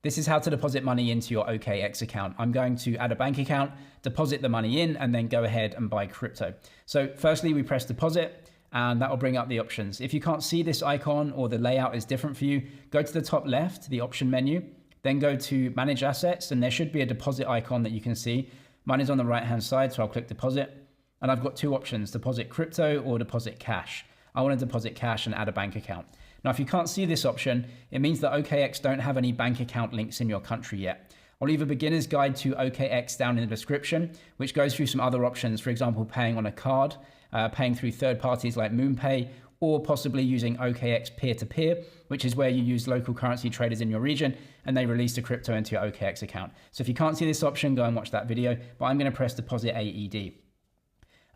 This is how to deposit money into your OKX account. I'm going to add a bank account, deposit the money in, and then go ahead and buy crypto. So firstly, we press deposit, and that will bring up the options. If you can't see this icon or the layout is different for you, go to the top left, the option menu, then go to manage assets, and there should be a deposit icon that you can see. Mine is on the right-hand side, so I'll click deposit. And I've got two options, deposit crypto or deposit cash. I want to deposit cash and add a bank account. Now, if you can't see this option, it means that OKX don't have any bank account links in your country yet. I'll leave a beginner's guide to OKX down in the description, which goes through some other options, for example, paying on a card, paying through third parties like MoonPay, or possibly using OKX peer-to-peer, which is where you use local currency traders in your region and they release the crypto into your OKX account. So if you can't see this option, go and watch that video, but I'm going to press deposit AED.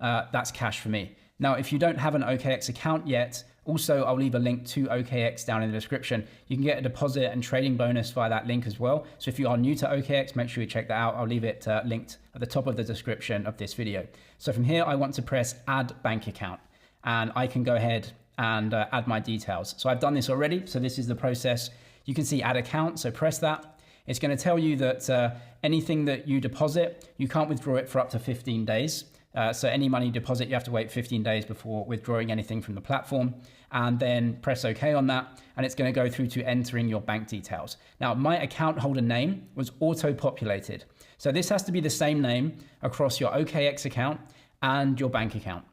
That's cash for me. Now, if you don't have an OKX account yet, also I'll leave a link to OKX down in the description. You can get a deposit and trading bonus via that link as well. So if you are new to OKX, make sure you check that out. I'll leave it linked at the top of the description of this video. So from here, I want to press add bank account, and I can go ahead and add my details. So I've done this already. So this is the process. You can see add account. So press that. It's going to tell you that anything that you deposit, you can't withdraw it for up to 15 days. So any money you deposit, you have to wait 15 days before withdrawing anything from the platform, and then press OK on that. And it's going to go through to entering your bank details. Now, my account holder name was auto-populated. So this has to be the same name across your OKX account and your bank account.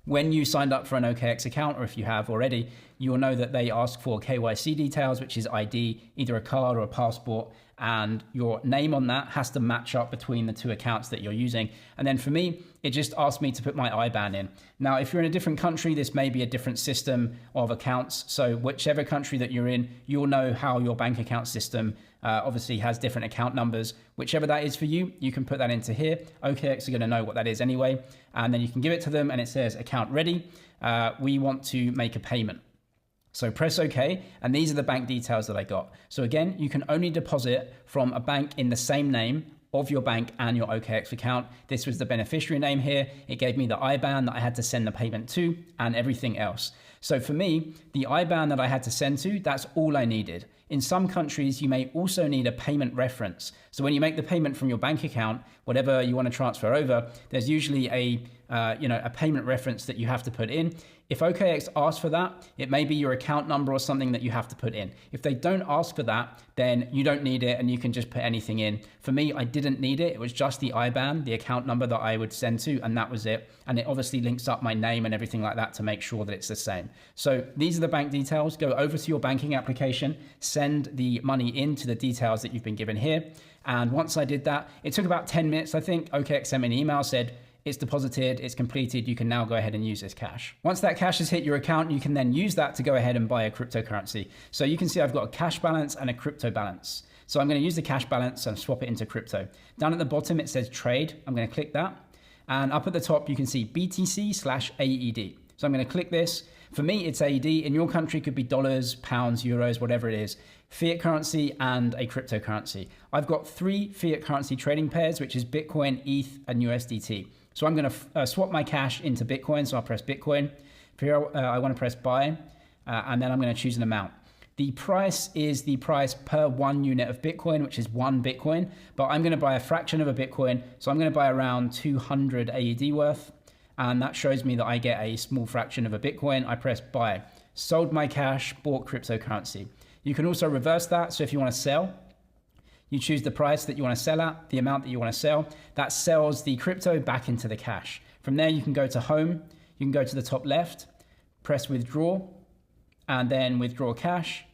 When you signed up for an OKX account, or if you have already, you will know that they ask for KYC details, which is ID, either a card or a passport, and your name on that has to match up between the two accounts that you're using. And then for me, it just asked me to put my IBAN in. Now, if you're in a different country, this may be a different system of accounts. So whichever country that you're in, you'll know how your bank account system obviously has different account numbers. Whichever that is for you, you can put that into here. OKX are going to know what that is anyway. And then you can give it to them and it says account ready. We want to make a payment. So press OK, and these are the bank details that I got. So again, you can only deposit from a bank in the same name of your bank and your OKX account. This was the beneficiary name here. It gave me the IBAN that I had to send the payment to and everything else. So for me, the IBAN that I had to send to, that's all I needed. In some countries, you may also need a payment reference. So when you make the payment from your bank account, whatever you want to transfer over, there's usually a payment reference that you have to put in. If OKX asks for that, it may be your account number or something that you have to put in. If they don't ask for that, then you don't need it and you can just put anything in. For me, I didn't need it. It was just the IBAN, the account number that I would send to, and that was it. And it obviously links up my name and everything like that to make sure that it's the same. So these are the bank details. Go over to your banking application, send the money into the details that you've been given here. And once I did that, it took about 10 minutes, I think. OKX sent me an email, said, it's deposited, it's completed, you can now go ahead and use this cash. Once that cash has hit your account, you can then use that to go ahead and buy a cryptocurrency. So you can see I've got a cash balance and a crypto balance. So I'm going to use the cash balance and swap it into crypto. Down at the bottom, it says trade. I'm going to click that. And up at the top, you can see BTC/AED. So I'm going to click this. For me, it's AED. In your country, it could be dollars, pounds, euros, whatever it is. Fiat currency and a cryptocurrency. I've got 3 fiat currency trading pairs, which is Bitcoin, ETH, and USDT. So I'm going to swap my cash into Bitcoin. So I'll press Bitcoin. Here, I want to press buy, and then I'm going to choose an amount. The price is the price per 1 unit of Bitcoin, which is 1 Bitcoin, but I'm going to buy a fraction of a Bitcoin. So I'm going to buy around 200 AED worth. And that shows me that I get a small fraction of a Bitcoin. I press buy. Sold my cash, bought cryptocurrency. You can also reverse that. So if you want to sell, you choose the price that you want to sell at, the amount that you want to sell. That sells the crypto back into the cash. From there, you can go to home. You can go to the top left, press withdraw, and then withdraw cash.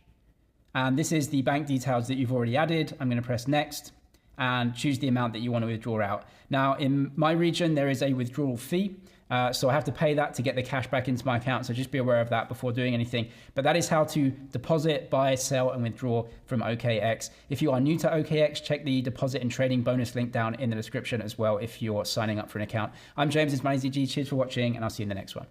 And this is the bank details that you've already added. I'm going to press next and choose the amount that you want to withdraw out. Now, in my region, there is a withdrawal fee. So I have to pay that to get the cash back into my account. So just be aware of that before doing anything. But that is how to deposit, buy, sell, and withdraw from OKX. If you are new to OKX, check the deposit and trading bonus link down in the description as well if you're signing up for an account. I'm James, it's MoneyZG. Cheers for watching, and I'll see you in the next one.